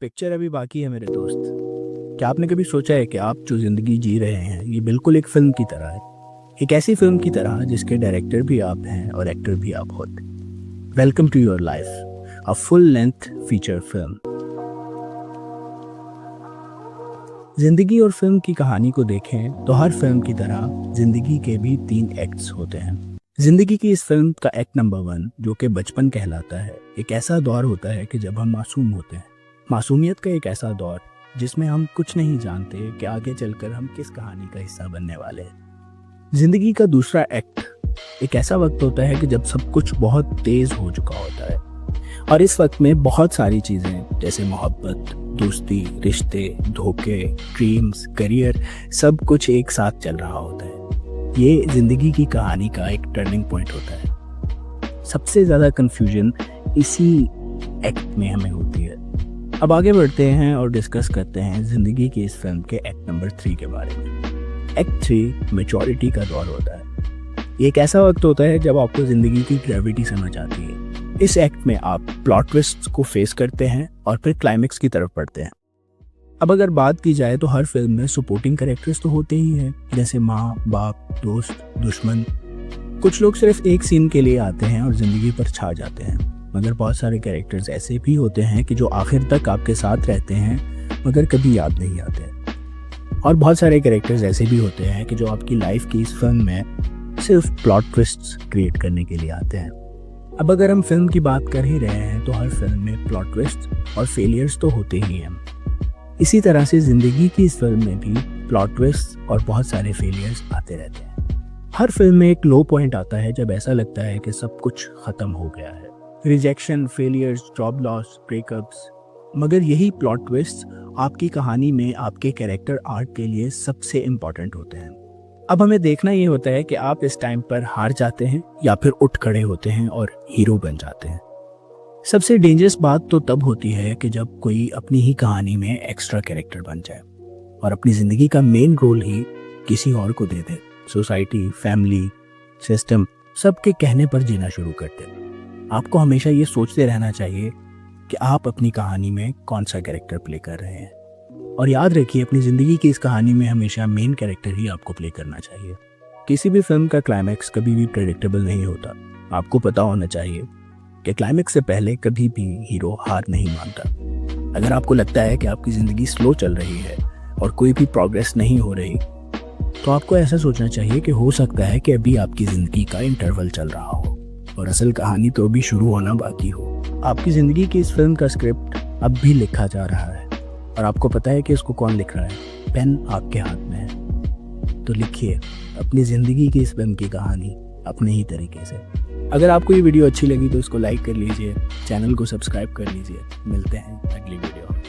Picture अभी बाकी है मेरे दोस्त। क्या आपने कभी सोचा है कि आप जो ज़िंदगी जी रहे हैं ये बिल्कुल एक फ़िल्म की तरह है। एक ऐसी फ़िल्म की तरह जिसके डायरेक्टर भी आप हैं और एक्टर भी आप खुद। Welcome to your life, a full length feature film. ज़िंदगी और फिल्म की कहानी को देखें तो हर फिल्म की तरह ज़िंदगी के भी 3 एक्ट्स होते हैं। ज़िंदगी की इस फिल्म का एक्ट नंबर 1 जो कि बचपन कहलाता है, एक ऐसा दौर होता है कि जब हम मासूम होते हैं। मासूमियत का एक ऐसा दौर जिसमें हम कुछ नहीं जानते कि आगे चलकर हम किस कहानी का हिस्सा बनने वाले हैं। जिंदगी का दूसरा एक्ट एक ऐसा वक्त होता है कि जब सब कुछ बहुत तेज हो चुका होता है और इस वक्त में बहुत सारी चीजें जैसे मोहब्बत, दोस्ती, रिश्ते, धोखे, ड्रीम्स, करियर, सब कुछ एक साथ चल रहा होता है। ये जिंदगी की कहानी का एक टर्निंग पॉइंट होता है। सबसे ज्यादा कंफ्यूजन इसी एक्ट में हमें होती है। अब आगे बढ़ते हैं और डिस्कस करते हैं जिंदगी की इस फिल्म के एक्ट नंबर 3 के बारे में। एक्ट 3 मैच्योरिटी का दौर होता है। ये एक ऐसा वक्त होता है जब आपको जिंदगी की ग्रेविटी समझ आती है। इस एक्ट में आप प्लॉट ट्विस्ट्स को फेस करते हैं और फिर क्लाइमेक्स की तरफ बढ़ते हैं। अब अगर बात की जाए तो हर फिल्म में सपोर्टिंग कैरेक्टर्स तो होते ही हैं, जैसे माँ, बाप, दोस्त, दुश्मन। कुछ लोग सिर्फ एक सीन के लिए आते हैं और जिंदगी पर छा जाते हैं, मगर बहुत सारे कैरेक्टर्स ऐसे भी होते हैं कि जो आखिर तक आपके साथ रहते हैं मगर कभी याद नहीं आते। और बहुत सारे कैरेक्टर्स ऐसे भी होते हैं कि जो आपकी लाइफ की इस फिल्म में सिर्फ प्लॉट ट्विस्ट्स क्रिएट करने के लिए आते हैं। अब अगर हम फिल्म की बात कर ही रहे हैं तो हर फिल्म में प्लॉट ट्विस्ट और फेलियर्स तो होते ही हैं। इसी तरह से जिंदगी की इस फिल्म में भी प्लॉट ट्विस्ट और बहुत सारे फेलियर्स आते रहते हैं। हर फिल्म में एक लो पॉइंट आता है जब ऐसा लगता है कि सब कुछ खत्म हो गया है। Rejection, failures, job loss, breakups. मगर यही प्लॉट ट्विस्ट आपकी कहानी में आपके कैरेक्टर आर्क के लिए सबसे इम्पोर्टेंट होते हैं। अब हमें देखना ये होता है कि आप इस टाइम पर हार जाते हैं या फिर उठ खड़े होते हैं और हीरो बन जाते हैं। सबसे डेंजरस बात तो तब होती है कि जब कोई अपनी ही कहानी में एक्स्ट्रा कैरेक्टर बन जाए और अपनी जिंदगी का मेन रोल ही किसी और को दे दे। सोसाइटी, फैमिली, सिस्टम सबके कहने पर जीना शुरू कर दे। आपको हमेशा ये सोचते रहना चाहिए कि आप अपनी कहानी में कौन सा कैरेक्टर प्ले कर रहे हैं। और याद रखिए, अपनी ज़िंदगी की इस कहानी में हमेशा मेन कैरेक्टर ही आपको प्ले करना चाहिए। किसी भी फिल्म का क्लाइमैक्स कभी भी प्रेडिक्टेबल नहीं होता। आपको पता होना चाहिए कि क्लाइमैक्स से पहले कभी भी हीरो हार नहीं मानता। अगर आपको लगता है कि आपकी ज़िंदगी स्लो चल रही है और कोई भी प्रोग्रेस नहीं हो रही, तो आपको ऐसा सोचना चाहिए कि हो सकता है कि अभी आपकी ज़िंदगी का इंटरवल चल रहा हो और असल कहानी तो अभी शुरू होना बाकी हो। आपकी ज़िंदगी की इस फिल्म का स्क्रिप्ट अब भी लिखा जा रहा है और आपको पता है कि इसको कौन लिख रहा है। पेन आपके हाथ में है, तो लिखिए अपनी ज़िंदगी की इस फिल्म की कहानी अपने ही तरीके से। अगर आपको ये वीडियो अच्छी लगी तो इसको लाइक कर लीजिए, चैनल को सब्सक्राइब कर लीजिए। मिलते हैं अगली वीडियो में।